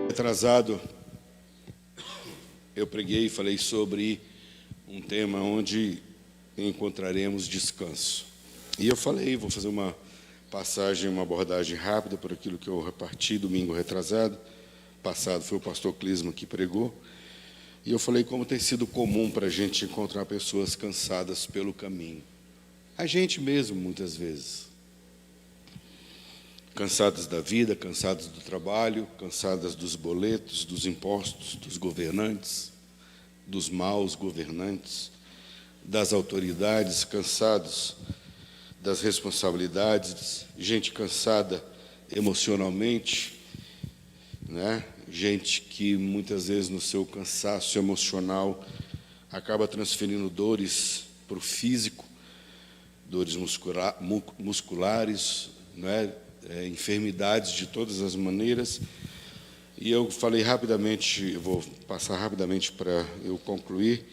Atrasado, eu preguei e falei sobre um tema onde encontraremos descanso. E eu falei, vou fazer uma passagem, uma abordagem rápida por aquilo que eu reparti domingo retrasado. Passado foi o pastor Clisma que pregou. E eu falei como tem sido comum para a gente encontrar pessoas cansadas pelo caminho. A gente mesmo, muitas vezes. Cansadas da vida, cansadas do trabalho, cansadas dos boletos, dos impostos, dos governantes, dos maus governantes, das autoridades, cansados das responsabilidades, gente cansada emocionalmente, né? Gente que muitas vezes no seu cansaço emocional acaba transferindo dores para o físico, dores musculares, né? Enfermidades de todas as maneiras. E eu falei rapidamente, eu vou passar rapidamente para eu concluir,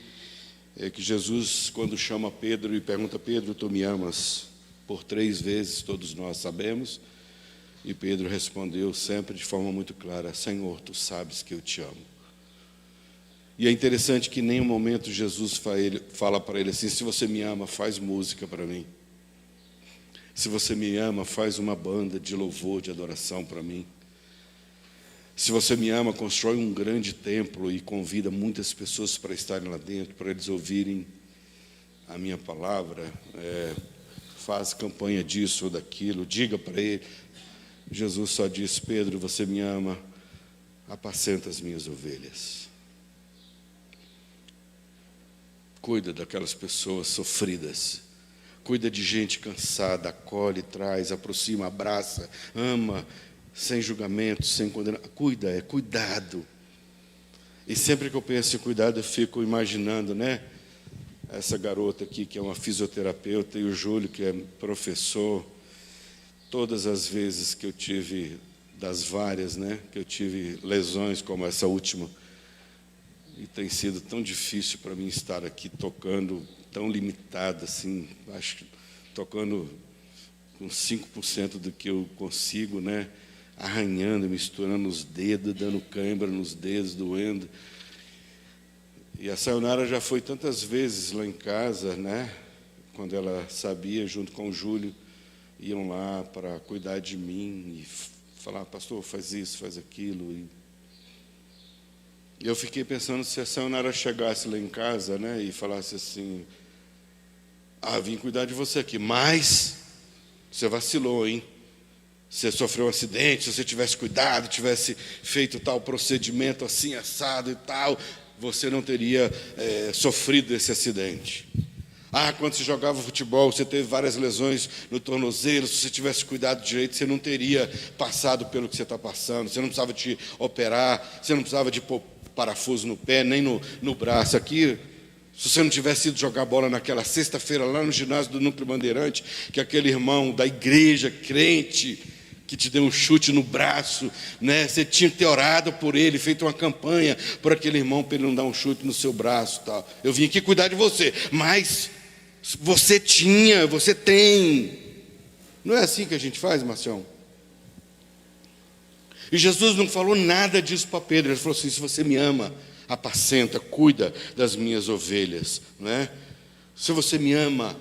que Jesus, quando chama Pedro e pergunta: Pedro, tu me amas? Por 3 vezes, todos nós sabemos, e Pedro respondeu sempre de forma muito clara: Senhor, tu sabes que eu te amo. E é interessante que em nenhum momento Jesus fala para ele assim: se você me ama, faz música para mim. Se você me ama, faz uma banda de louvor, de adoração para mim. Se você me ama, constrói um grande templo e convida muitas pessoas para estarem lá dentro, para eles ouvirem a minha palavra. Faz campanha disso ou daquilo, diga para ele. Jesus só diz: Pedro, você me ama, apacenta as minhas ovelhas. Cuida daquelas pessoas sofridas. Cuida de gente cansada, acolhe, traz, aproxima, abraça, ama, sem julgamento, sem condenação. Cuida, é cuidado. E sempre que eu penso em cuidado, eu fico imaginando, né? Essa garota aqui, que é uma fisioterapeuta, e o Júlio, que é professor. Todas as vezes que eu tive, das várias, né? Que eu tive lesões como essa última, e tem sido tão difícil para mim estar aqui tocando, tão limitado assim, acho que tocando com 5% do que eu consigo, né? Arranhando, misturando os dedos, dando cãibra nos dedos, doendo. E a Sayonara já foi tantas vezes lá em casa, né? Quando ela sabia, junto com o Júlio, iam lá para cuidar de mim e falar: pastor, faz isso, faz aquilo. E eu fiquei pensando, se a Sayonara chegasse lá em casa, né, e falasse assim: vim cuidar de você aqui, mas você vacilou, hein? Você sofreu um acidente, se você tivesse cuidado, tivesse feito tal procedimento assim, assado e tal, você não teria sofrido esse acidente. Quando você jogava futebol, você teve várias lesões no tornozelo, se você tivesse cuidado direito, você não teria passado pelo que você está passando, você não precisava te operar, você não precisava de pôr parafuso no pé, nem no braço. Aqui, se você não tivesse ido jogar bola naquela sexta-feira lá no ginásio do Núcleo Bandeirante, que aquele irmão da igreja, crente, que te deu um chute no braço, né? Você tinha que ter orado por ele, feito uma campanha por aquele irmão para ele não dar um chute no seu braço, tal. Eu vim aqui cuidar de você, mas você tem. Não é assim que a gente faz, Marcião? E Jesus não falou nada disso para Pedro. Ele falou assim: se você me ama, apacenta, cuida das minhas ovelhas, né? Se você me ama,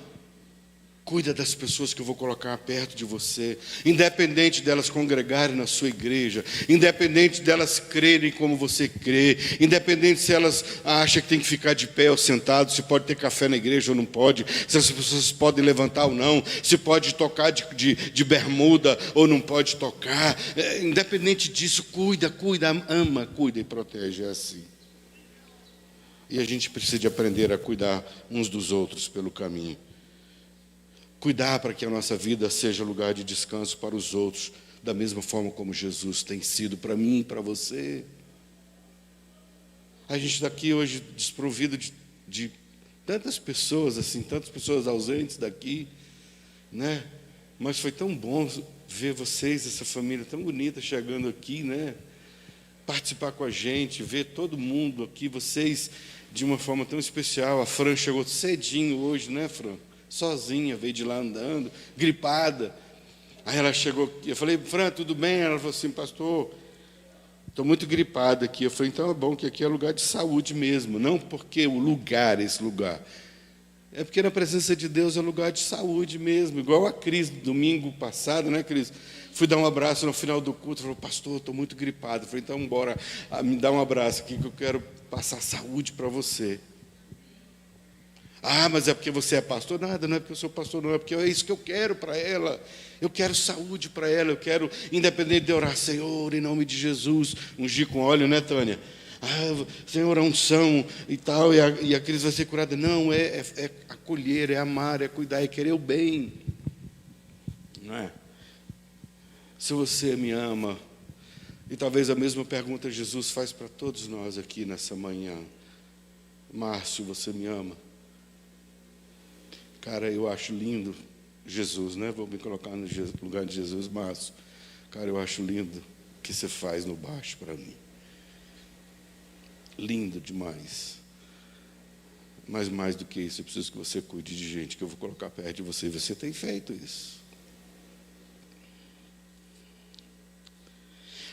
cuida das pessoas que eu vou colocar perto de você, independente delas congregarem na sua igreja, independente delas crerem como você crê, independente se elas acham que tem que ficar de pé ou sentado, se pode ter café na igreja ou não pode, se as pessoas podem levantar ou não, se pode tocar de bermuda ou não pode tocar, independente disso, cuida, ama, cuida e protege, é assim. E a gente precisa de aprender a cuidar uns dos outros pelo caminho. Cuidar para que a nossa vida seja lugar de descanso para os outros, da mesma forma como Jesus tem sido para mim e para você. A gente está aqui hoje desprovido de tantas pessoas, assim, tantas pessoas ausentes daqui, né? Mas foi tão bom ver vocês, essa família tão bonita chegando aqui, né? Participar com a gente, ver todo mundo aqui, vocês de uma forma tão especial. A Fran chegou cedinho hoje, né, Fran? Sozinha, veio de lá andando, gripada. Aí ela chegou, eu falei: Fran, tudo bem? Ela falou assim: pastor, estou muito gripado aqui. Eu falei, então é bom que aqui é lugar de saúde mesmo. Não porque o lugar, esse lugar. É porque na presença de Deus é lugar de saúde mesmo. Igual a Cris, domingo passado, né, Cris? Fui dar um abraço no final do culto. Falou, pastor, estou muito gripado. Eu falei, então bora me dar um abraço aqui que eu quero passar saúde para você. Ah, mas é porque você é pastor? Nada, não é porque eu sou pastor, não. É porque é isso que eu quero para ela. Eu quero saúde para ela. Eu quero, independente de orar, Senhor, em nome de Jesus, ungir com óleo, né, Tânia? Ah, Senhor, a unção e tal, e a Cris vai ser curada. Não, é acolher, é amar, é cuidar, é querer o bem. Não é? Se você me ama, e talvez a mesma pergunta Jesus faz para todos nós aqui nessa manhã. Márcio, você me ama? Cara, eu acho lindo Jesus, né? Vou me colocar no lugar de Jesus, Márcio. Cara, eu acho lindo o que você faz no baixo para mim. Lindo demais. Mas mais do que isso, eu preciso que você cuide de gente que eu vou colocar perto de você. E você tem feito isso.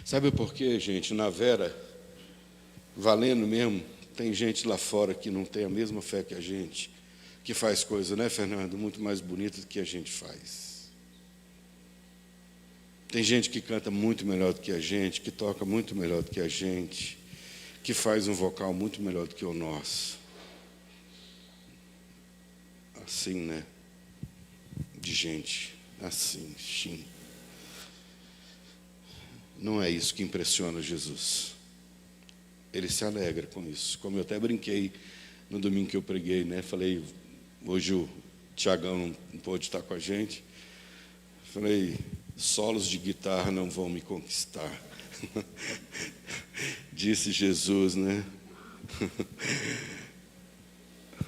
Sabe por quê, gente? Na Vera, valendo mesmo, tem gente lá fora que não tem a mesma fé que a gente, que faz coisa, né, Fernando, muito mais bonita do que a gente faz. Tem gente que canta muito melhor do que a gente, que toca muito melhor do que a gente, que faz um vocal muito melhor do que o nosso. Assim, né? De gente, assim, sim. Não é isso que impressiona Jesus. Ele se alegra com isso. Como eu até brinquei no domingo que eu preguei, né? Falei, hoje o Tiagão não pôde estar com a gente. Falei, solos de guitarra não vão me conquistar. Disse Jesus, né?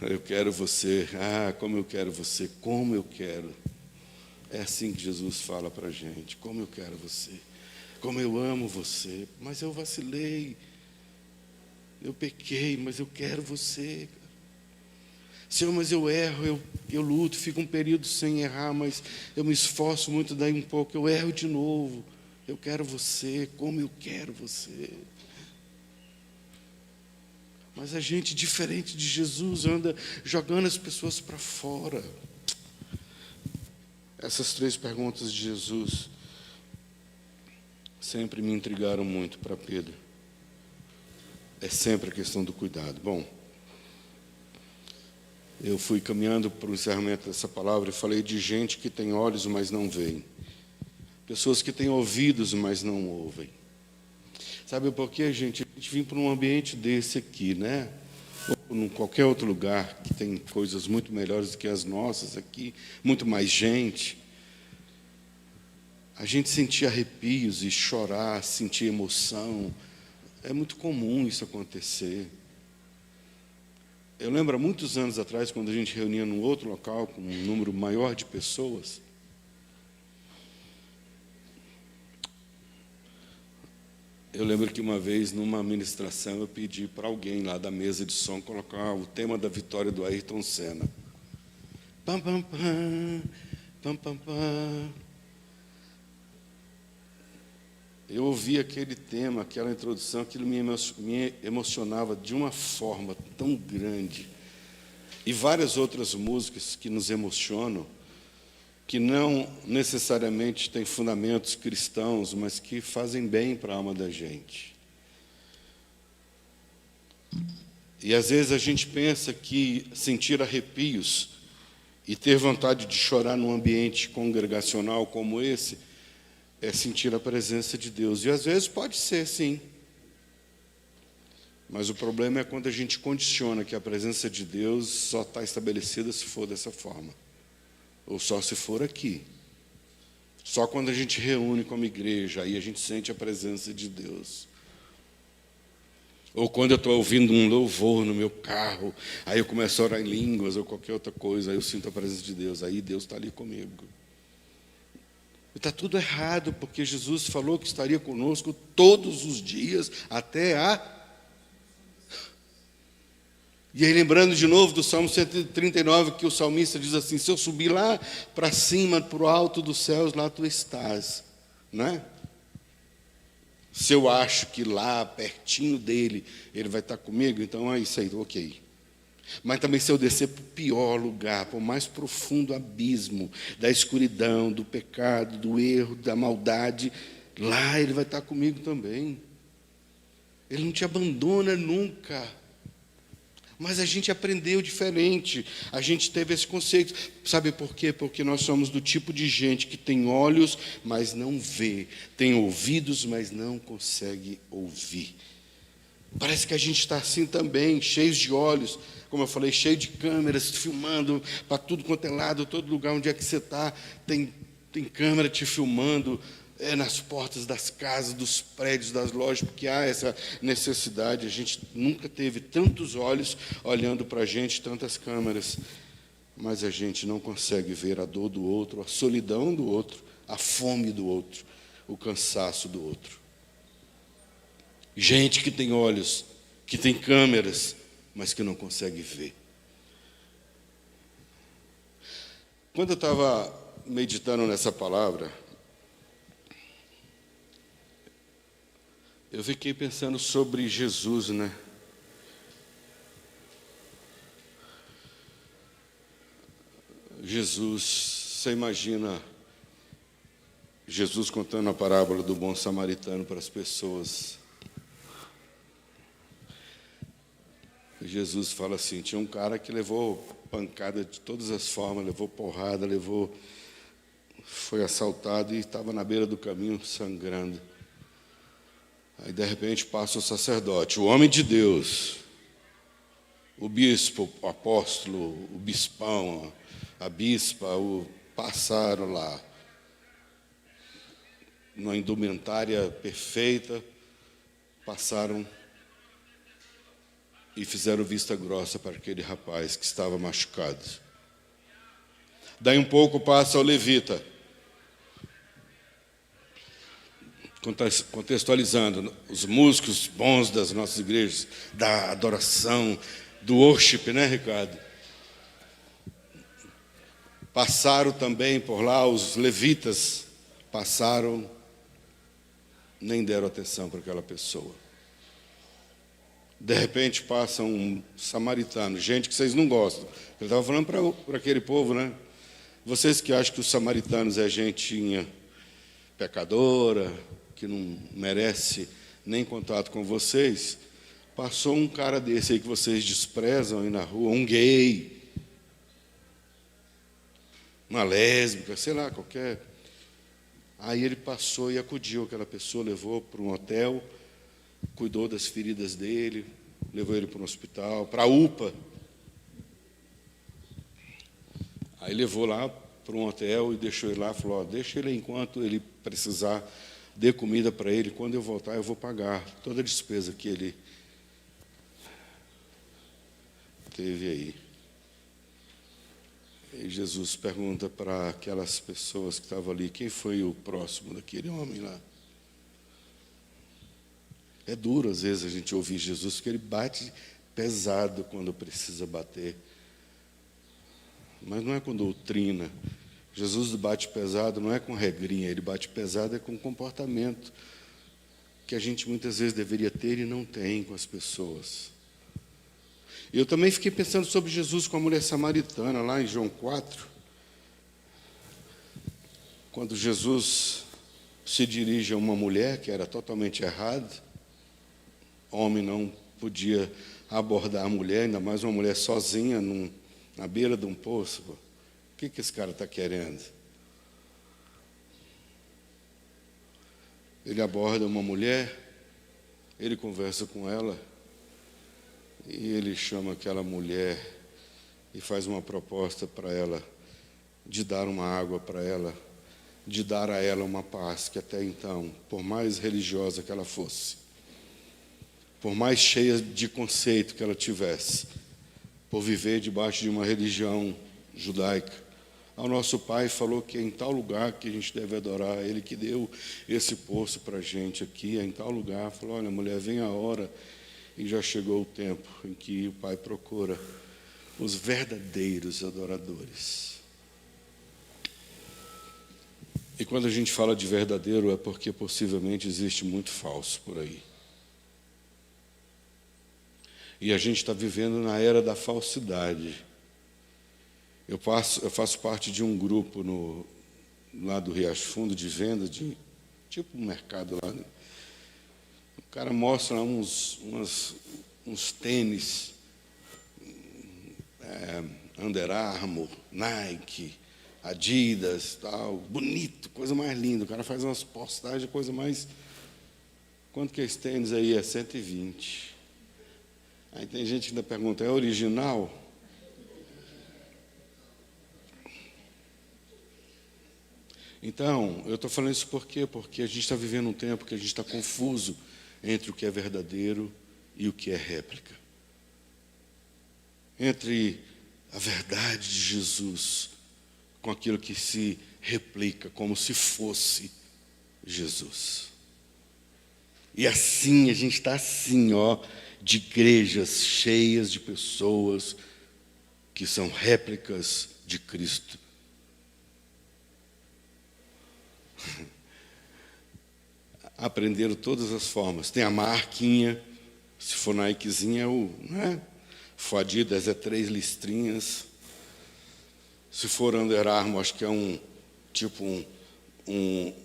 Eu quero você. Ah, como eu quero você. Como eu quero. É assim que Jesus fala para a gente. Como eu quero você. Como eu amo você. Mas eu vacilei. Eu pequei, mas eu quero você. Senhor, mas eu erro, eu luto, fico um período sem errar, mas eu me esforço muito, daí um pouco, eu erro de novo. Eu quero você, como eu quero você. Mas a gente, diferente de Jesus, anda jogando as pessoas para fora. Essas 3 perguntas de Jesus sempre me intrigaram muito para Pedro. É sempre a questão do cuidado. Bom, eu fui caminhando para o encerramento dessa palavra e falei de gente que tem olhos, mas não veem. Pessoas que têm ouvidos, mas não ouvem. Sabe por quê, gente? A gente vem para um ambiente desse aqui, né? Ou em qualquer outro lugar que tem coisas muito melhores do que as nossas aqui, muito mais gente. A gente sentir arrepios e chorar, sentir emoção. É muito comum isso acontecer. Eu lembro há muitos anos atrás, quando a gente reunia num outro local, com um número maior de pessoas, eu lembro que uma vez, numa ministração, eu pedi para alguém lá da mesa de som colocar o tema da vitória do Ayrton Senna. Pam, pam, pam, pam, pam, pam. Eu ouvi aquele tema, aquela introdução, aquilo me emocionava de uma forma tão grande. E várias outras músicas que nos emocionam, que não necessariamente têm fundamentos cristãos, mas que fazem bem para a alma da gente. E às vezes a gente pensa que sentir arrepios e ter vontade de chorar num ambiente congregacional como esse é sentir a presença de Deus. E às vezes pode ser, sim. Mas o problema é quando a gente condiciona que a presença de Deus só está estabelecida se for dessa forma. Ou só se for aqui. Só quando a gente reúne como igreja, aí a gente sente a presença de Deus. Ou quando eu estou ouvindo um louvor no meu carro, aí eu começo a orar em línguas ou qualquer outra coisa, aí eu sinto a presença de Deus, aí Deus está ali comigo. E está tudo errado, porque Jesus falou que estaria conosco todos os dias, até a... E aí, lembrando de novo do Salmo 139, que o salmista diz assim, se eu subir lá para cima, para o alto dos céus, lá tu estás. Não é? Se eu acho que lá, pertinho dele, ele vai estar comigo, então é isso aí, ok. Mas também se eu descer para o pior lugar, para o mais profundo abismo da escuridão, do pecado, do erro, da maldade, lá ele vai estar comigo também. Ele não te abandona nunca. Mas a gente aprendeu diferente, a gente teve esse conceito. Sabe por quê? Porque nós somos do tipo de gente que tem olhos, mas não vê, tem ouvidos, mas não consegue ouvir. Parece que a gente está assim também, cheios de olhos, como eu falei, cheio de câmeras, filmando para tudo quanto é lado, todo lugar onde é que você está, tem câmera te filmando, nas portas das casas, dos prédios, das lojas, porque há essa necessidade. A gente nunca teve tantos olhos olhando para a gente, tantas câmeras, mas a gente não consegue ver a dor do outro, a solidão do outro, a fome do outro, o cansaço do outro. Gente que tem olhos, que tem câmeras, mas que não consegue ver. Quando eu estava meditando nessa palavra, eu fiquei pensando sobre Jesus, né? Jesus, você imagina Jesus contando a parábola do bom samaritano para as pessoas. Jesus fala assim, tinha um cara que levou pancada de todas as formas, levou porrada, foi assaltado e estava na beira do caminho sangrando. Aí, de repente, passa o sacerdote, o homem de Deus, o bispo, o apóstolo, o bispão, a bispa, passaram lá, numa indumentária perfeita, passaram e fizeram vista grossa para aquele rapaz que estava machucado. Daí um pouco passa o levita, contextualizando, os músicos bons das nossas igrejas, da adoração, do worship, né, Ricardo? Passaram também por lá, os levitas passaram, nem deram atenção para aquela pessoa. De repente passa um samaritano, gente que vocês não gostam. Ele estava falando para aquele povo, né? Vocês que acham que os samaritanos é gentinha pecadora, que não merece nem contato com vocês, passou um cara desse aí que vocês desprezam aí na rua, um gay, uma lésbica, sei lá, qualquer. Aí ele passou e acudiu aquela pessoa, levou para um hotel, cuidou das feridas dele, levou ele para um hospital, para a UPA. Aí levou lá para um hotel e deixou ele lá, falou, deixa ele enquanto ele precisar, dê comida para ele, quando eu voltar eu vou pagar toda a despesa que ele teve aí. E Jesus pergunta para aquelas pessoas que estavam ali, quem foi o próximo daquele homem lá? É duro, às vezes, a gente ouvir Jesus, porque ele bate pesado quando precisa bater. Mas não é com doutrina. Jesus bate pesado não é com regrinha, ele bate pesado é com comportamento que a gente muitas vezes deveria ter e não tem com as pessoas. Eu também fiquei pensando sobre Jesus com a mulher samaritana, lá em João 4, quando Jesus se dirige a uma mulher que era totalmente errada, homem não podia abordar a mulher, ainda mais uma mulher sozinha na beira de um poço. O que esse cara está querendo? Ele aborda uma mulher, ele conversa com ela, e ele chama aquela mulher e faz uma proposta para ela, de dar uma água para ela, de dar a ela uma paz que até então, por mais religiosa que ela fosse, por mais cheia de conceito que ela tivesse, por viver debaixo de uma religião judaica, o nosso Pai falou que é em tal lugar que a gente deve adorar, Ele que deu esse poço para a gente aqui, é em tal lugar. Falou, olha, mulher, vem a hora, e já chegou o tempo em que o Pai procura os verdadeiros adoradores. E quando a gente fala de verdadeiro é porque possivelmente existe muito falso por aí. E a gente está vivendo na era da falsidade. Eu faço parte de um grupo lá do Riacho Fundo de venda, tipo um mercado lá. O cara mostra lá uns tênis, Under Armour, Nike, Adidas, tal, bonito, coisa mais linda. O cara faz umas postagens, coisa mais... Quanto que é esse tênis aí? É 120. Aí tem gente que ainda pergunta, é original? Então, eu estou falando isso por quê? Porque a gente está vivendo um tempo que a gente está confuso entre o que é verdadeiro e o que é réplica. Entre a verdade de Jesus com aquilo que se replica como se fosse Jesus. E assim, a gente está assim, de igrejas cheias de pessoas que são réplicas de Cristo. Aprenderam todas as formas. Tem a marquinha, se for Nikezinha, for Adidas, é 3 listrinhas. Se for Under Armour, acho que é um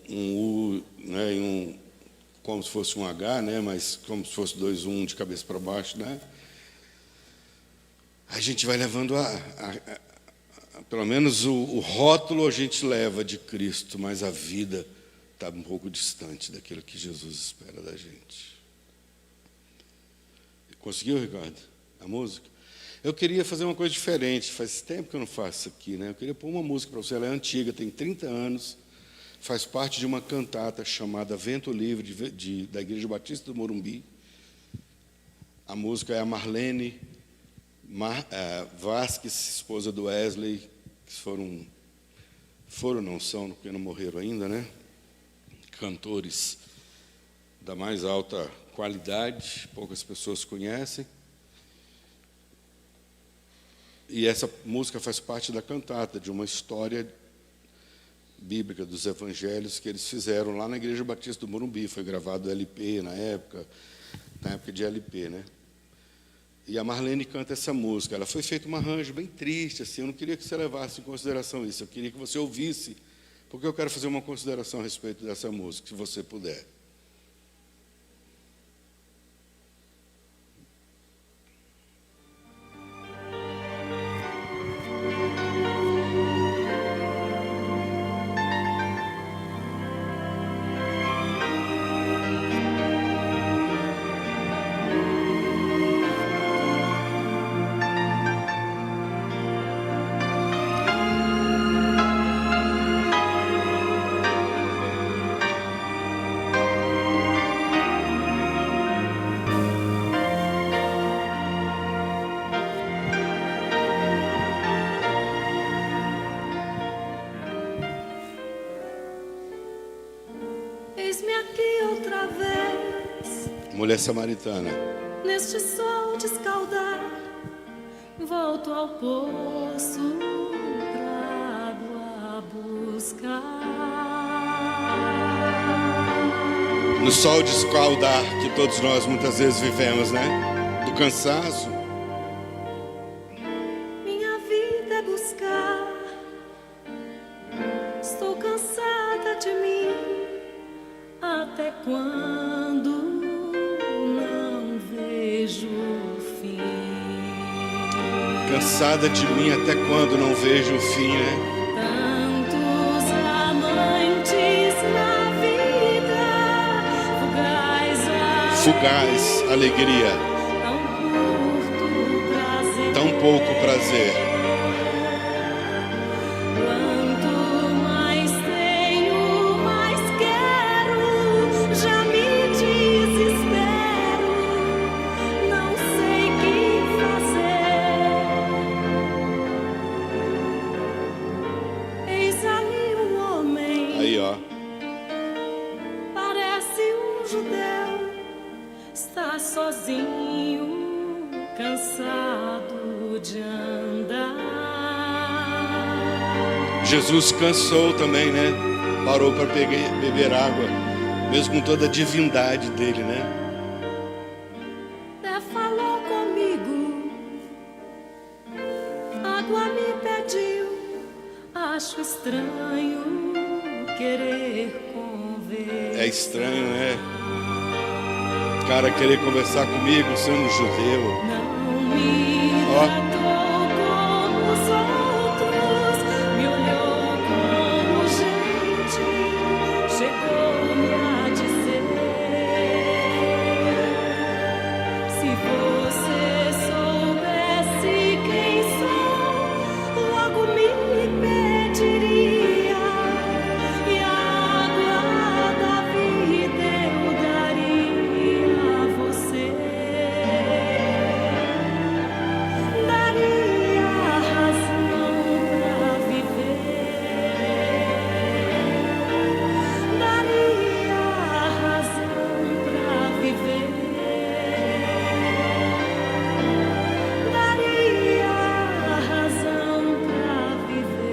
U, né, como se fosse um H, né, mas como se fosse 2 U, de cabeça para baixo, né? A gente vai levando pelo menos o rótulo a gente leva de Cristo, mas a vida está um pouco distante daquilo que Jesus espera da gente. Conseguiu, Ricardo? A música? Eu queria fazer uma coisa diferente, faz tempo que eu não faço isso aqui, né? Eu queria pôr uma música para você, ela é antiga, tem 30 anos, faz parte de uma cantata chamada Vento Livre, da Igreja Batista do Morumbi. A música é a Marlene Vasques, esposa do Wesley, que não são, porque não morreram ainda, né? Cantores da mais alta qualidade, poucas pessoas conhecem. E essa música faz parte da cantata, de uma história bíblica dos evangelhos que eles fizeram lá na Igreja Batista do Morumbi. Foi gravado LP na época de LP, né? E a Marlene canta essa música. Ela foi feita um arranjo bem triste, assim. Eu não queria que você levasse em consideração isso. Eu queria que você ouvisse, porque eu quero fazer uma consideração a respeito dessa música, se você puder. Mulher samaritana. Neste sol descaldar, volto ao poço pra água buscar. No sol descaldar que todos nós muitas vezes vivemos, né? Do cansaço. Minha vida é buscar. Estou cansada de mim. Até quando? Cansada de mim até quando não vejo o fim, né? Tantos amantes na vida, fugaz alegria, tão pouco prazer. Quanto mais tenho, mais quero, já me desespero, não sei o que fazer. Eis ali um homem, Aí, ó. parece um judeu, está sozinho, cansado de andar. Jesus cansou também, né? parou para beber água, mesmo com toda a divindade dele, né? Até falou comigo, água me pediu. Acho estranho querer conversar. É estranho, né? O cara querer conversar comigo sendo judeu. Não me Ó. tratou como os outros, me olhou como gente, chegou-me a dizer: se você soubesse quem sou, logo me pediria, e a água da vida eu daria a você. Daria razão pra viver. Daria razão pra viver. Daria razão pra viver.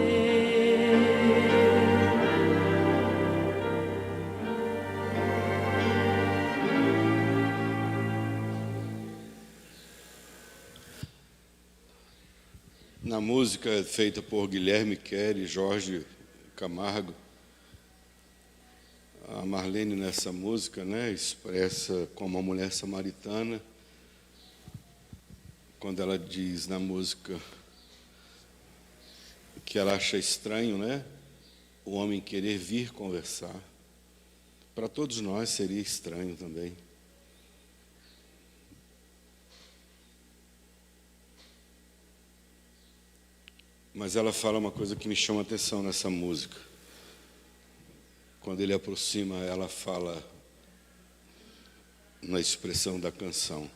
Na música feita por Guilherme Quer e Jorge Camargo, a Marlene nessa música, né, expressa como a mulher samaritana, quando ela diz na música que ela acha estranho, né, o homem querer vir conversar. Para todos nós seria estranho também. Mas ela fala uma coisa que me chama a atenção nessa música. Quando ele aproxima, ela fala, na expressão da canção: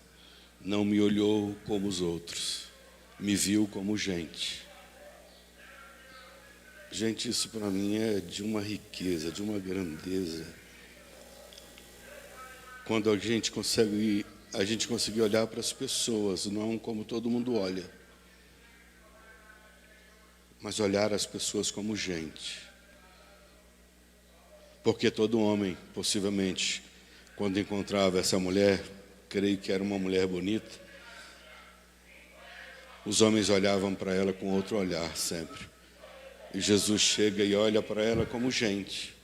não me olhou como os outros, me viu como gente. Gente, isso para mim é de uma riqueza, de uma grandeza. Quando a gente consegue olhar para as pessoas, não como todo mundo olha, mas olhar as pessoas como gente. Porque todo homem, possivelmente, quando encontrava essa mulher, creio que era uma mulher bonita, os homens olhavam para ela com outro olhar sempre. E Jesus chega e olha para ela como gente.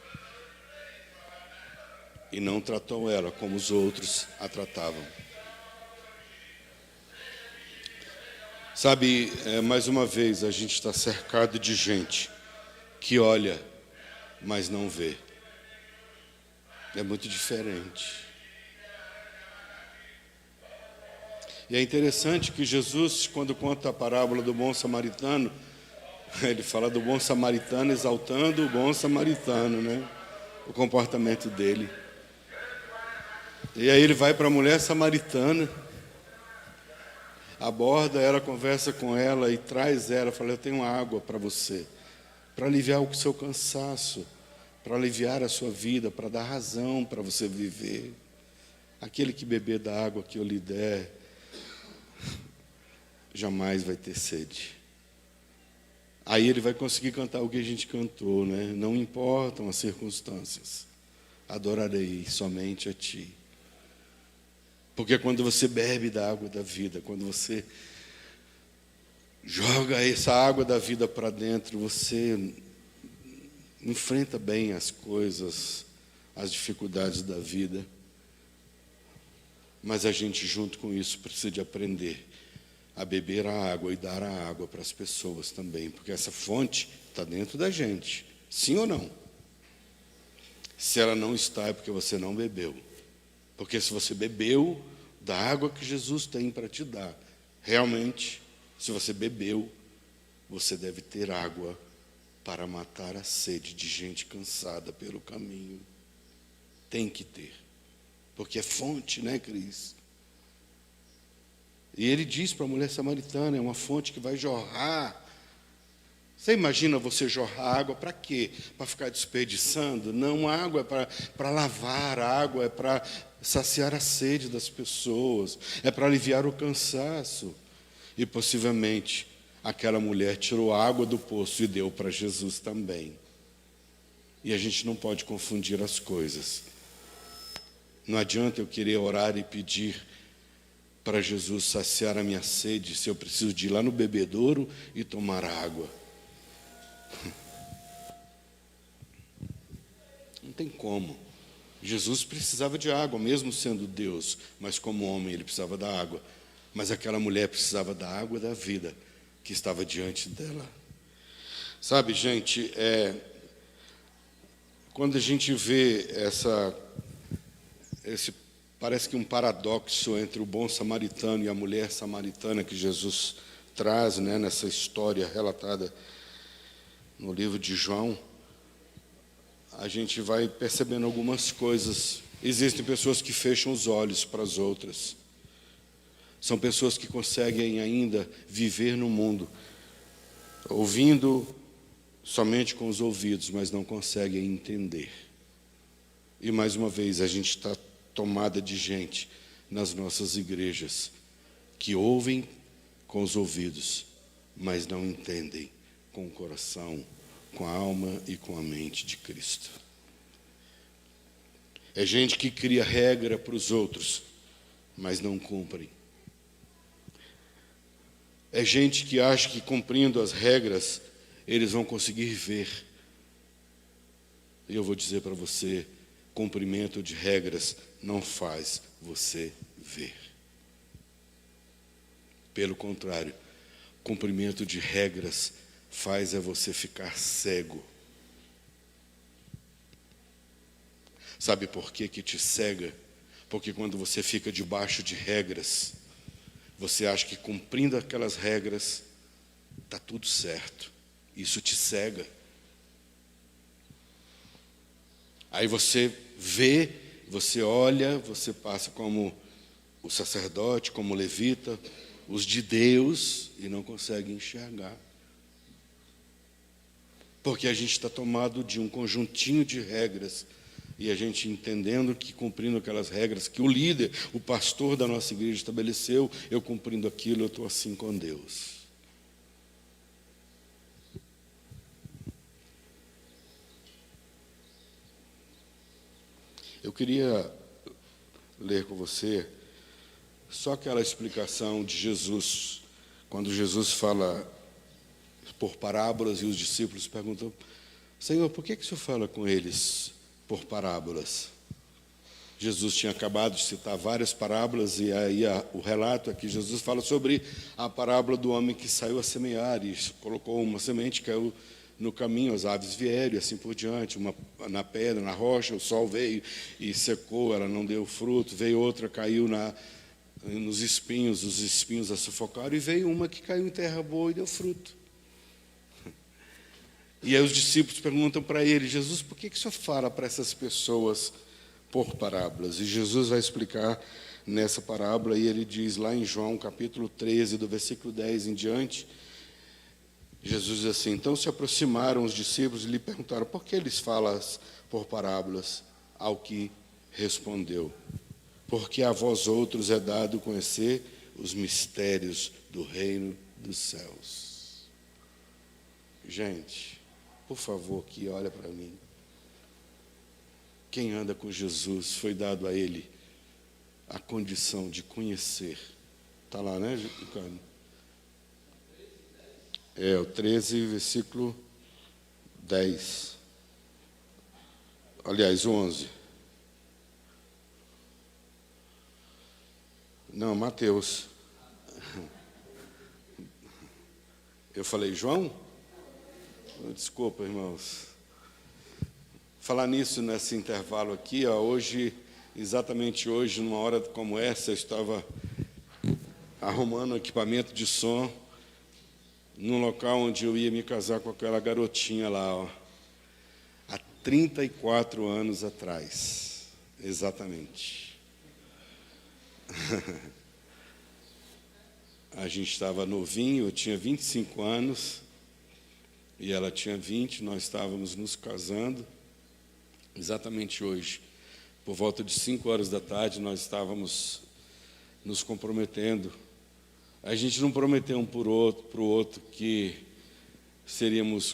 E não tratou ela como os outros a tratavam. Sabe, mais uma vez, a gente está cercado de gente que olha, mas não vê. É muito diferente. E é interessante que Jesus, quando conta a parábola do bom samaritano, ele fala do bom samaritano exaltando o bom samaritano, né? O comportamento dele. E aí ele vai para a mulher samaritana, aborda ela, conversa com ela e traz ela, fala: eu tenho água para você, para aliviar o seu cansaço, para aliviar a sua vida, para dar razão para você viver. Aquele que beber da água que eu lhe der, jamais vai ter sede. Aí ele vai conseguir cantar o que a gente cantou, né? Não importam as circunstâncias, adorarei somente a ti. Porque quando você bebe da água da vida, quando você joga essa água da vida para dentro, você enfrenta bem as coisas, as dificuldades da vida. Mas a gente, junto com isso, precisa de aprender a beber a água e dar a água para as pessoas também, porque essa fonte está dentro da gente, sim ou não? Se ela não está, é porque você não bebeu. Porque se você bebeu da água que Jesus tem para te dar, realmente, se você bebeu, você deve ter água para matar a sede de gente cansada pelo caminho. Tem que ter. Porque é fonte, né, Cris? E ele diz para a mulher samaritana, é uma fonte que vai jorrar. Você imagina você jorrar água para quê? Para ficar desperdiçando? Não, a água é para lavar, a água é para saciar a sede das pessoas, é para aliviar o cansaço. E possivelmente aquela mulher tirou a água do poço e deu para Jesus também. E a gente não pode confundir as coisas. Não adianta eu querer orar e pedir para Jesus saciar a minha sede se eu preciso de ir lá no bebedouro e tomar água. Não tem como. Jesus precisava de água, mesmo sendo Deus, mas como homem ele precisava da água. Mas aquela mulher precisava da água da vida que estava diante dela. Sabe, gente, quando a gente vê esse parece que um paradoxo entre o bom samaritano e a mulher samaritana que Jesus traz, né, nessa história relatada no livro de João, a gente vai percebendo algumas coisas. Existem pessoas que fecham os olhos para as outras. São pessoas que conseguem ainda viver no mundo, ouvindo somente com os ouvidos, mas não conseguem entender. E mais uma vez, a gente está tomada de gente nas nossas igrejas que ouvem com os ouvidos, mas não entendem com o coração, com a alma e com a mente de Cristo. É gente que cria regra para os outros, mas não cumprem. É gente que acha que cumprindo as regras, eles vão conseguir ver. E eu vou dizer para você, cumprimento de regras não faz você ver. Pelo contrário, cumprimento de regras faz você ficar cego. Sabe por que te cega? Porque quando você fica debaixo de regras, você acha que cumprindo aquelas regras está tudo certo. Isso te cega. Aí você vê, você olha, você passa como o sacerdote, como o levita, os de Deus, e não consegue enxergar. Porque a gente está tomado de um conjuntinho de regras, e a gente entendendo que cumprindo aquelas regras que o líder, o pastor da nossa igreja estabeleceu, eu cumprindo aquilo, eu estou assim com Deus. Eu queria ler com você só aquela explicação de Jesus, quando Jesus fala por parábolas e os discípulos perguntam: Senhor, por que o Senhor fala com eles por parábolas? Jesus tinha acabado de citar várias parábolas, e aí o relato aqui, Jesus fala sobre a parábola do homem que saiu a semear e colocou uma semente, caiu no caminho, as aves vieram e assim por diante, uma na pedra, na rocha, o sol veio e secou, ela não deu fruto, veio outra, caiu nos espinhos, os espinhos a sufocaram, e veio uma que caiu em terra boa e deu fruto. E aí os discípulos perguntam para ele: Jesus, por que o Senhor fala para essas pessoas por parábolas? E Jesus vai explicar nessa parábola, e ele diz lá em João capítulo 13, do versículo 10 em diante, Jesus diz assim: então se aproximaram os discípulos e lhe perguntaram: por que eles falam por parábolas? Ao que respondeu: porque a vós outros é dado conhecer os mistérios do reino dos céus. Gente, por favor, que olha para mim. Quem anda com Jesus, foi dado a ele a condição de conhecer. Está lá, né, Ricardo? O 13, versículo 10. Aliás, o 11. Não, Mateus. Eu falei João? Desculpa, irmãos. Falar nisso, nesse intervalo aqui, hoje, exatamente hoje, numa hora como essa, eu estava arrumando equipamento de som num local onde eu ia me casar com aquela garotinha lá, há 34 anos atrás, exatamente. A gente estava novinho, eu tinha 25 anos, e ela tinha 20, nós estávamos nos casando, exatamente hoje, por volta de 5 horas da tarde, nós estávamos nos comprometendo. A gente não prometeu um para o outro que seríamos,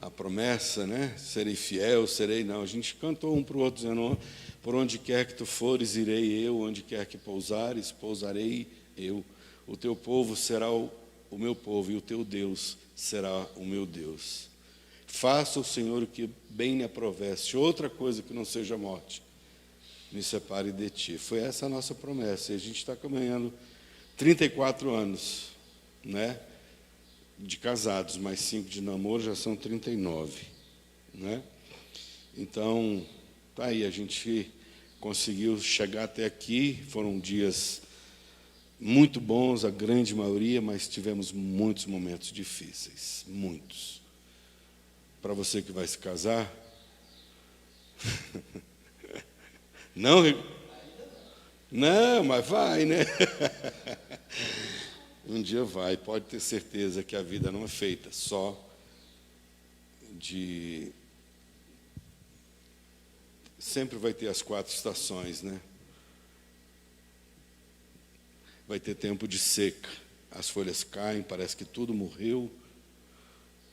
a promessa, né? Serei fiel, serei não. A gente cantou um para o outro, dizendo, por onde quer que tu fores, irei eu, onde quer que pousares, pousarei eu. O teu povo será o meu povo, e o teu Deus será o meu Deus. Faça o Senhor o que bem lhe aprovesse, outra coisa que não seja morte, me separe de ti. Foi essa a nossa promessa, e a gente está caminhando 34 anos, né? De casados, mais 5 de namoro, já são 39, né? Então, tá aí, a gente conseguiu chegar até aqui, foram dias muito bons, a grande maioria, mas tivemos muitos momentos difíceis, muitos. Para você que vai se casar, não, mas vai, né? Um dia vai, pode ter certeza que a vida não é feita só de... Sempre vai ter as 4 estações, né? Vai ter tempo de seca, as folhas caem, parece que tudo morreu,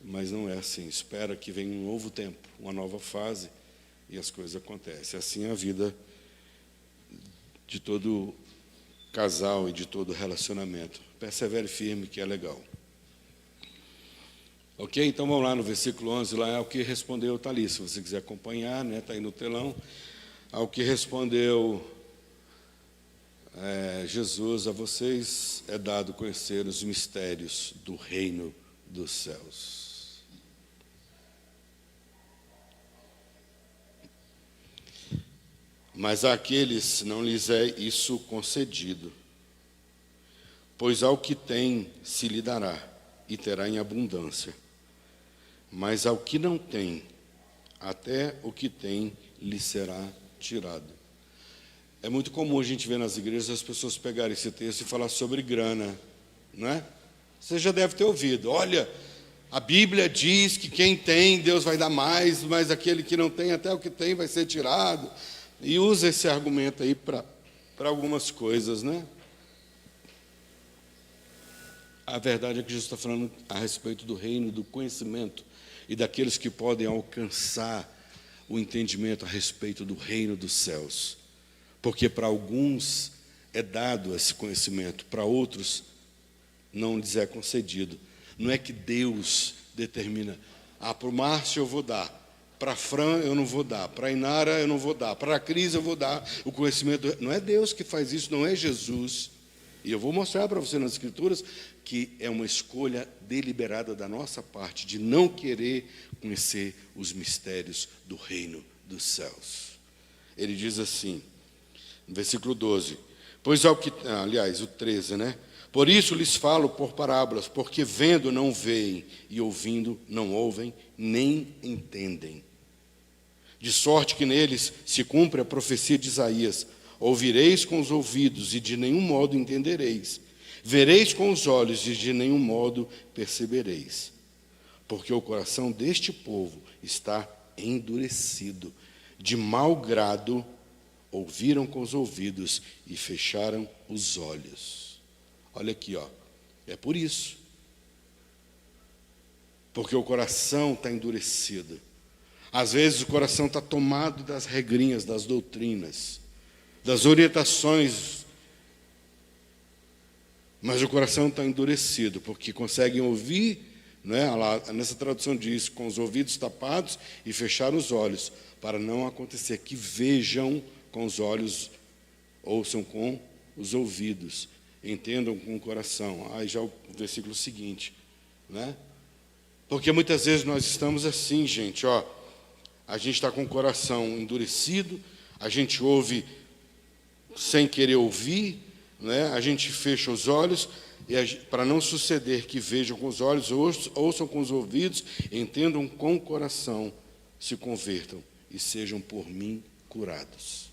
mas não é assim. Espera que venha um novo tempo, uma nova fase, e as coisas acontecem. Assim é a vida de todo casal e de todo relacionamento. Persevere firme, que é legal. Ok? Então vamos lá no versículo 11, lá é o que respondeu Thalys. Se você quiser acompanhar, né, está aí no telão. Ao que respondeu Jesus, a vocês é dado conhecer os mistérios do reino dos céus. Mas àqueles não lhes é isso concedido. Pois ao que tem se lhe dará, e terá em abundância. Mas ao que não tem, até o que tem lhe será tirado. É muito comum a gente ver nas igrejas as pessoas pegarem esse texto e falar sobre grana, não é? Você já deve ter ouvido. Olha, a Bíblia diz que quem tem, Deus vai dar mais, mas aquele que não tem, até o que tem vai ser tirado. E usa esse argumento aí para algumas coisas, né? A verdade é que Jesus está falando a respeito do reino, do conhecimento e daqueles que podem alcançar o entendimento a respeito do reino dos céus. Porque para alguns é dado esse conhecimento, para outros não lhes é concedido. Não é que Deus determina, para o Márcio eu vou dar, para a Fran eu não vou dar, para a Inara eu não vou dar, para a Cris eu vou dar o conhecimento. Não é Deus que faz isso, não é Jesus. E eu vou mostrar para você nas Escrituras que é uma escolha deliberada da nossa parte de não querer conhecer os mistérios do reino dos céus. Ele diz assim, no versículo 12, pois ao que... aliás, o 13, né? Por isso lhes falo por parábolas, porque vendo não veem, e ouvindo não ouvem, nem entendem. De sorte que neles se cumpre a profecia de Isaías, ouvireis com os ouvidos, e de nenhum modo entendereis. Vereis com os olhos, e de nenhum modo percebereis. Porque o coração deste povo está endurecido. De mau grado, ouviram com os ouvidos, e fecharam os olhos. Olha aqui, ó. É por isso. Porque o coração está endurecido. Às vezes o coração está tomado das regrinhas, das doutrinas, das orientações, mas o coração está endurecido, porque conseguem ouvir, né? Nessa tradução diz, com os ouvidos tapados e fechar os olhos, para não acontecer que vejam com os olhos, ouçam com os ouvidos, entendam com o coração. Aí já o versículo seguinte, né? Porque muitas vezes nós estamos assim, gente, ó, a gente está com o coração endurecido, a gente ouve sem querer ouvir, né? A gente fecha os olhos, para não suceder que vejam com os olhos, ouçam com os ouvidos, entendam com o coração, se convertam e sejam por mim curados.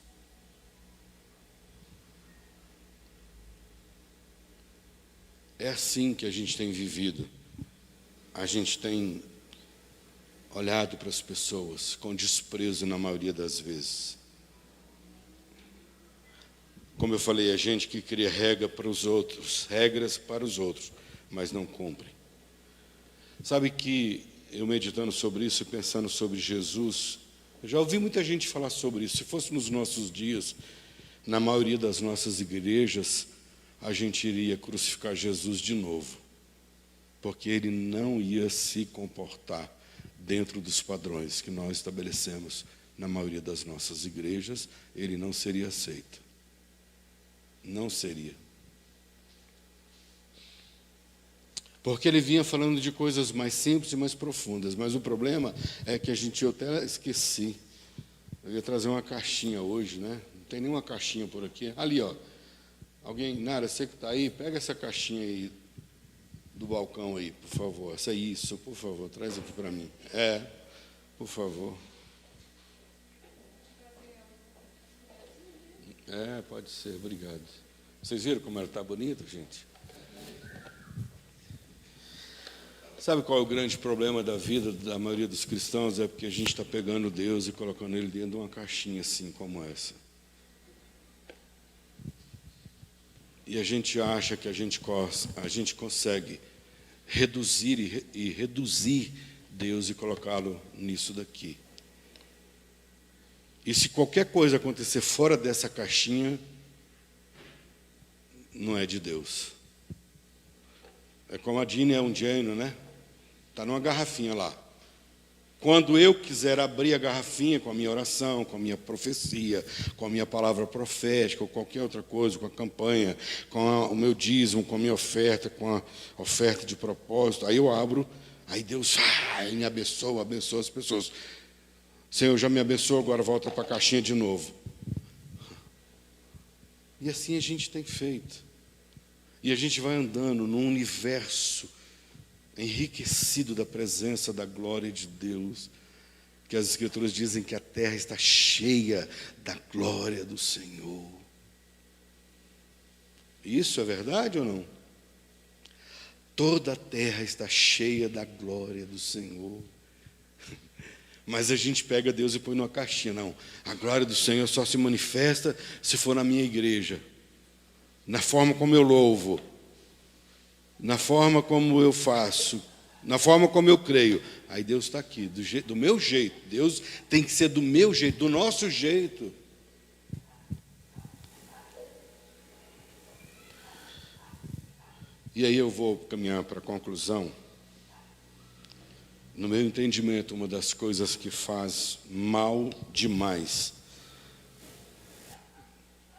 É assim que a gente tem vivido. A gente tem olhado para as pessoas com desprezo na maioria das vezes. Como eu falei, a gente que cria regra para os outros, regras para os outros, mas não cumpre. Sabe que eu meditando sobre isso e pensando sobre Jesus, eu já ouvi muita gente falar sobre isso. Se fosse nos nossos dias, na maioria das nossas igrejas, a gente iria crucificar Jesus de novo, porque ele não ia se comportar dentro dos padrões que nós estabelecemos na maioria das nossas igrejas. Ele não seria aceito. Não seria. Porque ele vinha falando de coisas mais simples e mais profundas, mas o problema é que eu até esqueci. Eu ia trazer uma caixinha hoje, né? Não tem nenhuma caixinha por aqui. Ali, ó. Alguém, Nara, você que está aí, pega essa caixinha aí do balcão aí, por favor. Essa é isso, por favor, traz aqui para mim. Por favor. Pode ser, obrigado. Vocês viram como ela está bonita, gente? Sabe qual é o grande problema da vida da maioria dos cristãos? É porque a gente está pegando Deus e colocando Ele dentro de uma caixinha assim como essa. E a gente acha que a gente consegue reduzir e reduzir Deus e colocá-lo nisso daqui. E se qualquer coisa acontecer fora dessa caixinha, não é de Deus. É como a Dini é um gênio, né? Está numa garrafinha lá. Quando eu quiser abrir a garrafinha com a minha oração, com a minha profecia, com a minha palavra profética, ou qualquer outra coisa, com a campanha, com o meu dízimo, com a minha oferta, com a oferta de propósito, aí eu abro, aí Deus me abençoa as pessoas. Senhor, já me abençoou, agora volta para a caixinha de novo. E assim a gente tem feito. E a gente vai andando num universo enriquecido da presença, da glória de Deus, que as Escrituras dizem que a terra está cheia da glória do Senhor. Isso é verdade ou não? Toda a terra está cheia da glória do Senhor. Mas a gente pega Deus e põe numa caixinha. Não, a glória do Senhor só se manifesta se for na minha igreja, na forma como eu louvo, na forma como eu faço, na forma como eu creio. Aí Deus está aqui, do meu jeito. Deus tem que ser do meu jeito, do nosso jeito. E aí eu vou caminhar para a conclusão. No meu entendimento, uma das coisas que faz mal demais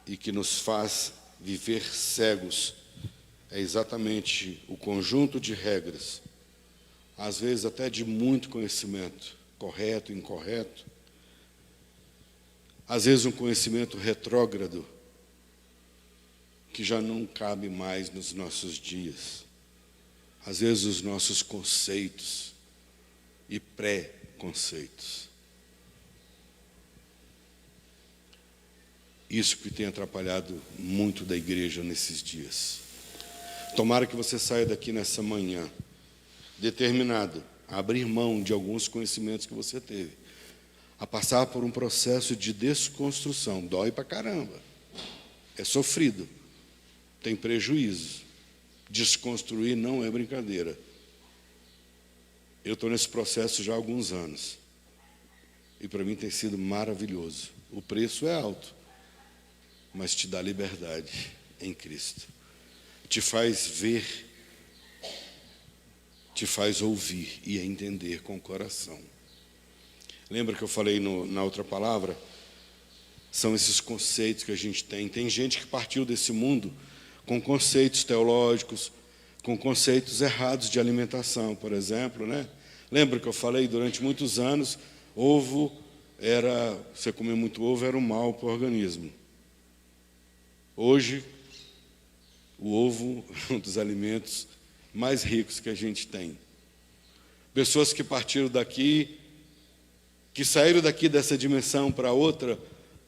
e que nos faz viver cegos é exatamente o conjunto de regras, às vezes até de muito conhecimento, correto, incorreto, às vezes um conhecimento retrógrado, que já não cabe mais nos nossos dias, às vezes os nossos conceitos e pré-conceitos. Isso que tem atrapalhado muito da igreja nesses dias. Tomara que você saia daqui nessa manhã determinado a abrir mão de alguns conhecimentos que você teve, a passar por um processo de desconstrução. Dói pra caramba, é sofrido, tem prejuízo. Desconstruir não é brincadeira. Eu estou nesse processo já há alguns anos e para mim tem sido maravilhoso. O preço é alto, mas te dá liberdade em Cristo. Te faz ver, te faz ouvir e entender com o coração. Lembra que eu falei na outra palavra? São esses conceitos que a gente tem. Tem gente que partiu desse mundo com conceitos teológicos, com conceitos errados de alimentação, por exemplo, né? Lembra que eu falei, durante muitos anos, você comer muito ovo era um mal para o organismo. Hoje, o ovo é um dos alimentos mais ricos que a gente tem. Pessoas que partiram daqui, que saíram daqui dessa dimensão para outra,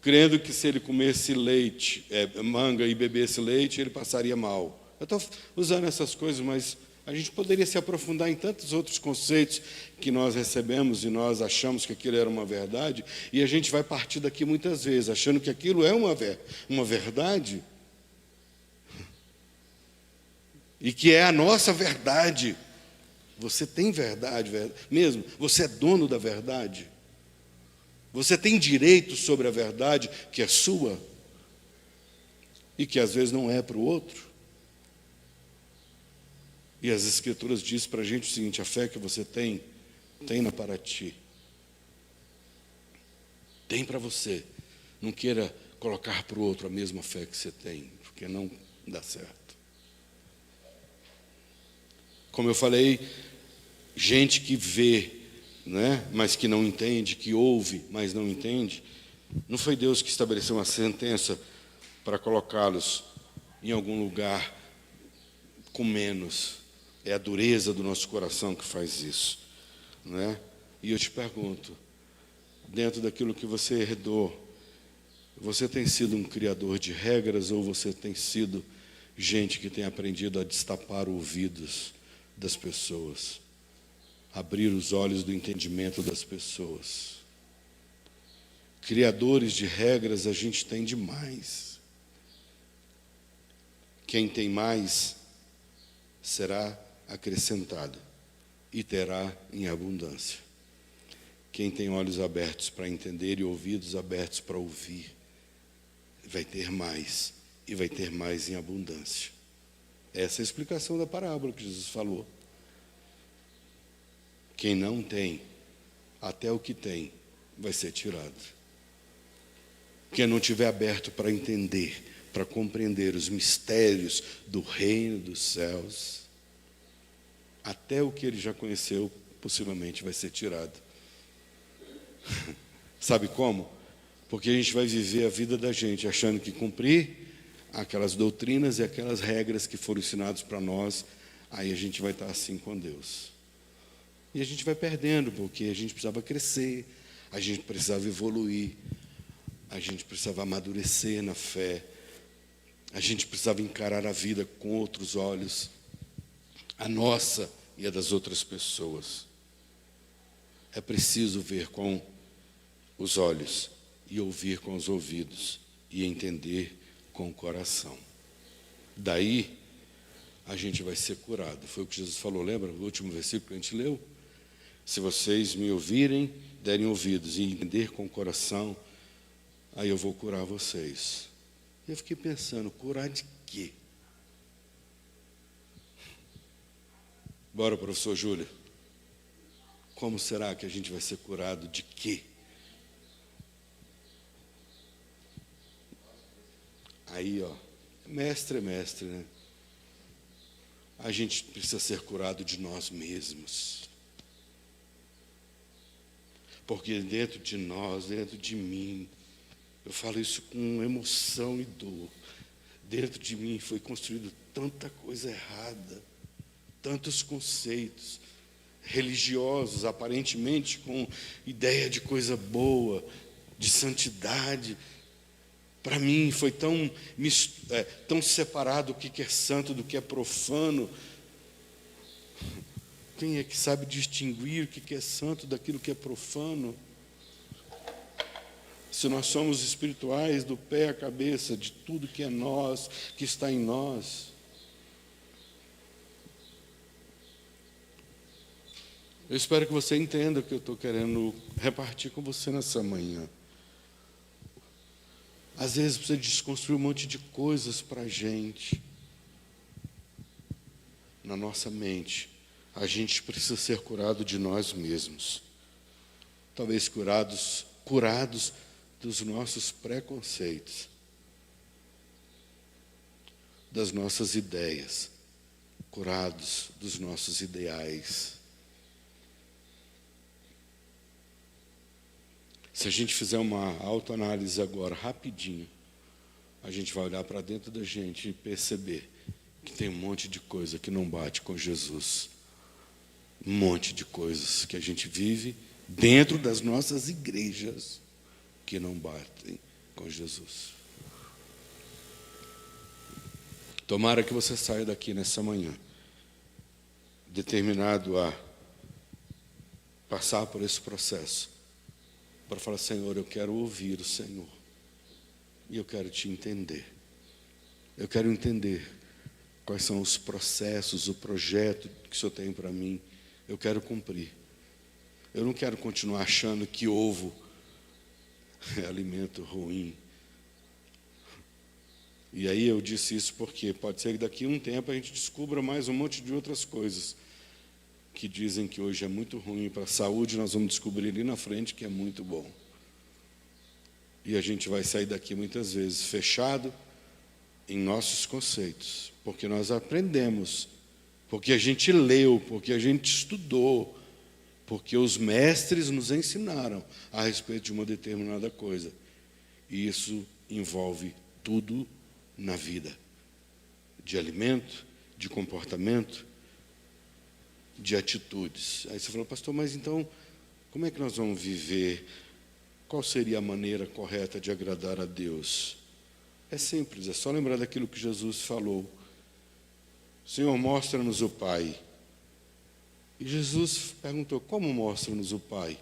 crendo que se ele comesse leite, manga e bebesse leite, ele passaria mal. Eu estou usando essas coisas, mas a gente poderia se aprofundar em tantos outros conceitos que nós recebemos e nós achamos que aquilo era uma verdade, e a gente vai partir daqui muitas vezes, achando que aquilo é uma verdade, e que é a nossa verdade. Você tem verdade mesmo? Você é dono da verdade? Você tem direito sobre a verdade que é sua e que às vezes não é para o outro? E as Escrituras dizem para a gente o seguinte: a fé que você tem, tenha para ti. Tem para você. Não queira colocar para o outro a mesma fé que você tem, porque não dá certo. Como eu falei, gente que vê, né, mas que não entende, que ouve, mas não entende, não foi Deus que estabeleceu uma sentença para colocá-los em algum lugar com menos. É a dureza do nosso coração que faz isso, né? E eu te pergunto, dentro daquilo que você herdou, você tem sido um criador de regras ou você tem sido gente que tem aprendido a destapar ouvidos das pessoas, abrir os olhos do entendimento das pessoas? Criadores de regras a gente tem demais. Quem tem mais será acrescentado e terá em abundância. Quem tem olhos abertos para entender e ouvidos abertos para ouvir, vai ter mais, e vai ter mais em abundância. Essa é a explicação da parábola que Jesus falou. Quem não tem, até o que tem, vai ser tirado. Quem não tiver aberto para entender, para compreender os mistérios do reino dos céus, até o que ele já conheceu, possivelmente vai ser tirado. Sabe como? Porque a gente vai viver a vida da gente achando que cumprir aquelas doutrinas e aquelas regras que foram ensinadas para nós, aí a gente vai estar assim com Deus. E a gente vai perdendo, porque a gente precisava crescer, a gente precisava evoluir, a gente precisava amadurecer na fé, a gente precisava encarar a vida com outros olhos, a nossa e a das outras pessoas. É preciso ver com os olhos e ouvir com os ouvidos e entender com o coração. Daí a gente vai ser curado. Foi o que Jesus falou, lembra? O último versículo que a gente leu. Se vocês me ouvirem, derem ouvidos e entender com o coração, aí eu vou curar vocês. E eu fiquei pensando, curar de quê? Bora, professor Júlio. Como será que a gente vai ser curado de quê? Aí, ó, mestre, né? A gente precisa ser curado de nós mesmos. Porque dentro de nós, dentro de mim, eu falo isso com emoção e dor, dentro de mim foi construído tanta coisa errada, tantos conceitos religiosos, aparentemente com ideia de coisa boa, de santidade. Para mim foi tão separado o que é santo do que é profano. Quem é que sabe distinguir o que é santo daquilo que é profano? Se nós somos espirituais do pé à cabeça, de tudo que é nós, que está em nós. Eu espero que você entenda o que eu estou querendo repartir com você nessa manhã. Às vezes precisa desconstruir um monte de coisas para a gente. Na nossa mente, a gente precisa ser curado de nós mesmos. Talvez curados dos nossos preconceitos, das nossas ideias, curados dos nossos ideais. Se a gente fizer uma autoanálise agora, rapidinho, a gente vai olhar para dentro da gente e perceber que tem um monte de coisa que não bate com Jesus. Um monte de coisas que a gente vive dentro das nossas igrejas que não batem com Jesus. Tomara que você saia daqui nessa manhã determinado a passar por esse processo para falar: Senhor, eu quero ouvir o Senhor e eu quero te entender. Eu quero entender quais são os processos, o projeto que o Senhor tem para mim Eu quero cumprir. Eu não quero continuar achando que ovo é alimento ruim. E aí eu disse isso porque pode ser que daqui a um tempo a gente descubra mais um monte de outras coisas que dizem que hoje é muito ruim para a saúde, nós vamos descobrir ali na frente que é muito bom. E a gente vai sair daqui muitas vezes fechado em nossos conceitos, porque nós aprendemos, porque a gente leu, porque a gente estudou, porque os mestres nos ensinaram a respeito de uma determinada coisa. E isso envolve tudo na vida, de alimento, de comportamento, de atitudes. Aí você falou, pastor, mas então, como é que nós vamos viver? Qual seria a maneira correta de agradar a Deus? É simples, é só lembrar daquilo que Jesus falou. Senhor, mostra-nos o Pai. E Jesus perguntou, como mostra-nos o Pai?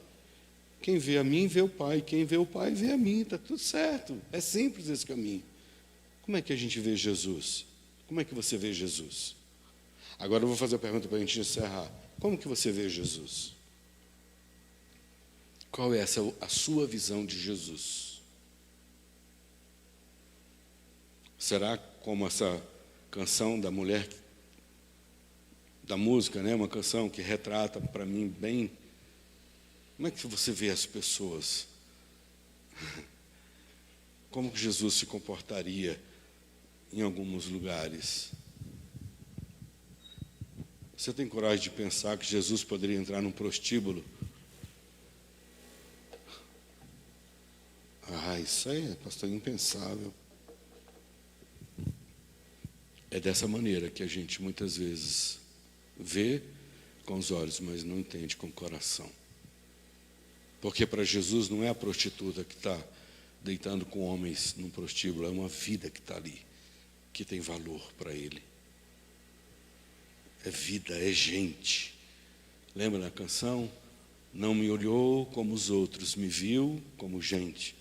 Quem vê a mim, vê o Pai. Quem vê o Pai, vê a mim. Está tudo certo. É simples esse caminho. Como é que a gente vê Jesus? Como é que você vê Jesus? Agora eu vou fazer a pergunta para a gente encerrar. Como que você vê Jesus? Qual é a sua visão de Jesus? Será como essa canção da mulher, da música, né? Uma canção que retrata para mim bem. Como é que você vê as pessoas? Como que Jesus se comportaria em alguns lugares? Você tem coragem de pensar que Jesus poderia entrar num prostíbulo? Isso aí, pastor, impensável. É dessa maneira que a gente muitas vezes vê com os olhos, mas não entende com o coração. Porque para Jesus não é a prostituta que está deitando com homens num prostíbulo, é uma vida que está ali, que tem valor para ele. É vida, é gente. Lembra da canção? Não me olhou como os outros, me viu como gente.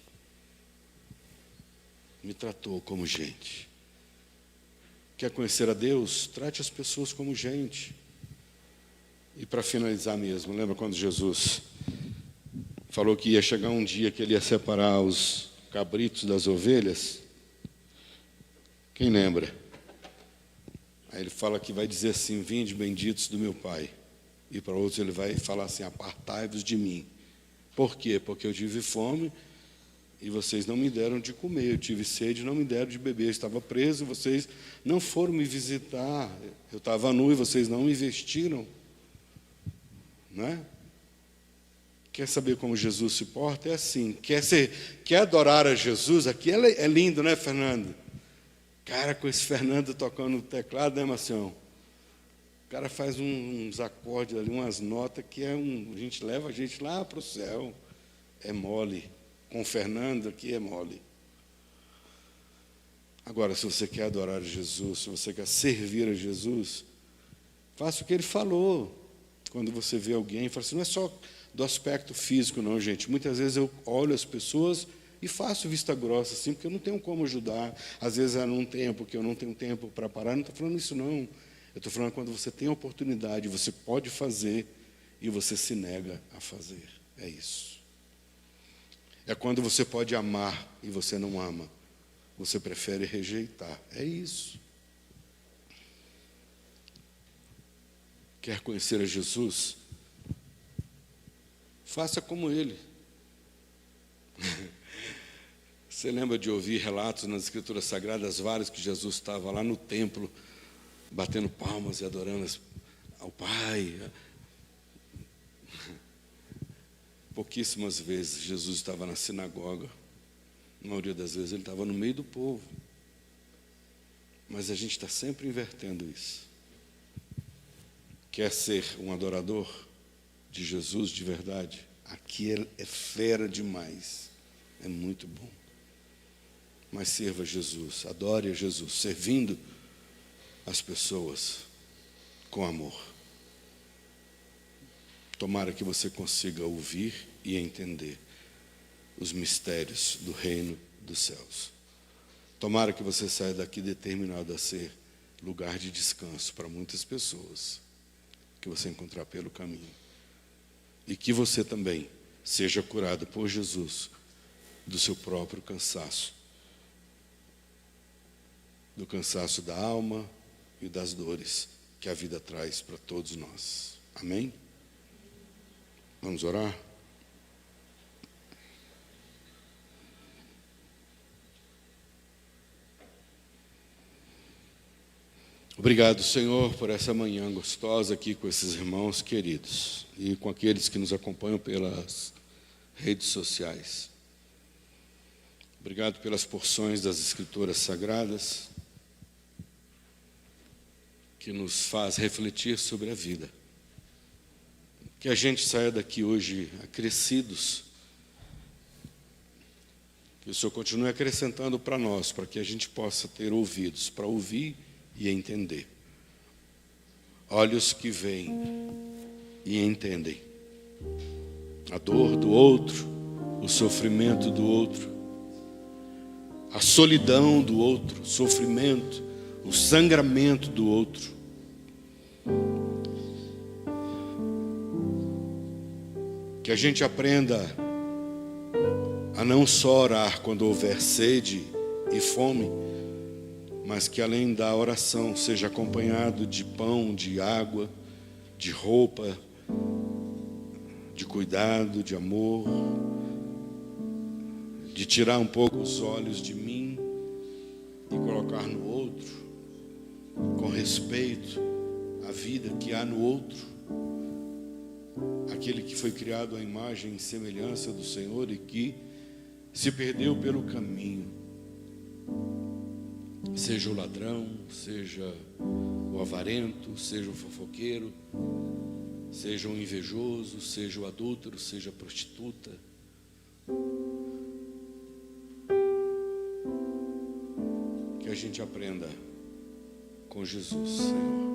Me tratou como gente. Quer conhecer a Deus? Trate as pessoas como gente. E para finalizar mesmo, lembra quando Jesus falou que ia chegar um dia que ele ia separar os cabritos das ovelhas? Quem lembra? Aí ele fala que vai dizer assim, vinde benditos do meu Pai. E para outros ele vai falar assim, apartai-vos de mim. Por quê? Porque eu tive fome e vocês não me deram de comer. Eu tive sede e não me deram de beber. Eu estava preso e vocês não foram me visitar. Eu estava nu e vocês não me vestiram. Não é? Quer saber como Jesus se porta? É assim. Quer adorar a Jesus? Aqui é lindo, né, Fernando? Cara, com esse Fernando tocando o teclado, né, Marcião? O cara faz uns acordes ali, umas notas que leva a gente lá para o céu. É mole. Com o Fernando aqui é mole. Agora, se você quer adorar a Jesus, se você quer servir a Jesus, faça o que ele falou. Quando você vê alguém, fala assim, não é só do aspecto físico, não, gente. Muitas vezes eu olho as pessoas e faço vista grossa, assim, porque eu não tenho como ajudar. Às vezes é num tempo que eu não tenho tempo para parar. Não estou falando isso, não. Eu estou falando quando você tem a oportunidade, você pode fazer e você se nega a fazer. É isso. É quando você pode amar e você não ama. Você prefere rejeitar. É isso. Quer conhecer a Jesus? Faça como ele. Você lembra de ouvir relatos nas Escrituras Sagradas, vários que Jesus estava lá no templo, batendo palmas e adorando ao Pai. Pouquíssimas vezes Jesus estava na sinagoga. Na maioria das vezes ele estava no meio do povo. Mas a gente está sempre invertendo isso. Quer ser um adorador de Jesus de verdade? Aqui é fera demais. É muito bom. Mas sirva Jesus, adore a Jesus, servindo as pessoas com amor. Tomara que você consiga ouvir e entender os mistérios do reino dos céus. Tomara que você saia daqui determinado a ser lugar de descanso para muitas pessoas. que você encontrar pelo caminho. E que você também seja curado por Jesus do seu próprio cansaço. Do cansaço da alma e das dores que a vida traz para todos nós. Amém? Vamos orar? Obrigado, Senhor, por essa manhã gostosa aqui com esses irmãos queridos e com aqueles que nos acompanham pelas redes sociais. Obrigado pelas porções das Escrituras Sagradas que nos faz refletir sobre a vida. Que a gente saia daqui hoje acrescidos. Que o Senhor continue acrescentando para nós, para que a gente possa ter ouvidos para ouvir e entender. Olhos que veem e entendem a dor do outro, o sofrimento do outro, a solidão do outro, o sofrimento, o sangramento do outro. Que a gente aprenda a não só orar quando houver sede e fome, mas que além da oração seja acompanhado de pão, de água, de roupa, de cuidado, de amor, de tirar um pouco os olhos de mim e colocar no outro, com respeito à vida que há no outro, aquele que foi criado à imagem e semelhança do Senhor e que se perdeu pelo caminho. Seja o ladrão, seja o avarento, seja o fofoqueiro, seja o invejoso, seja o adúltero, seja a prostituta. Que a gente aprenda com Jesus, Senhor.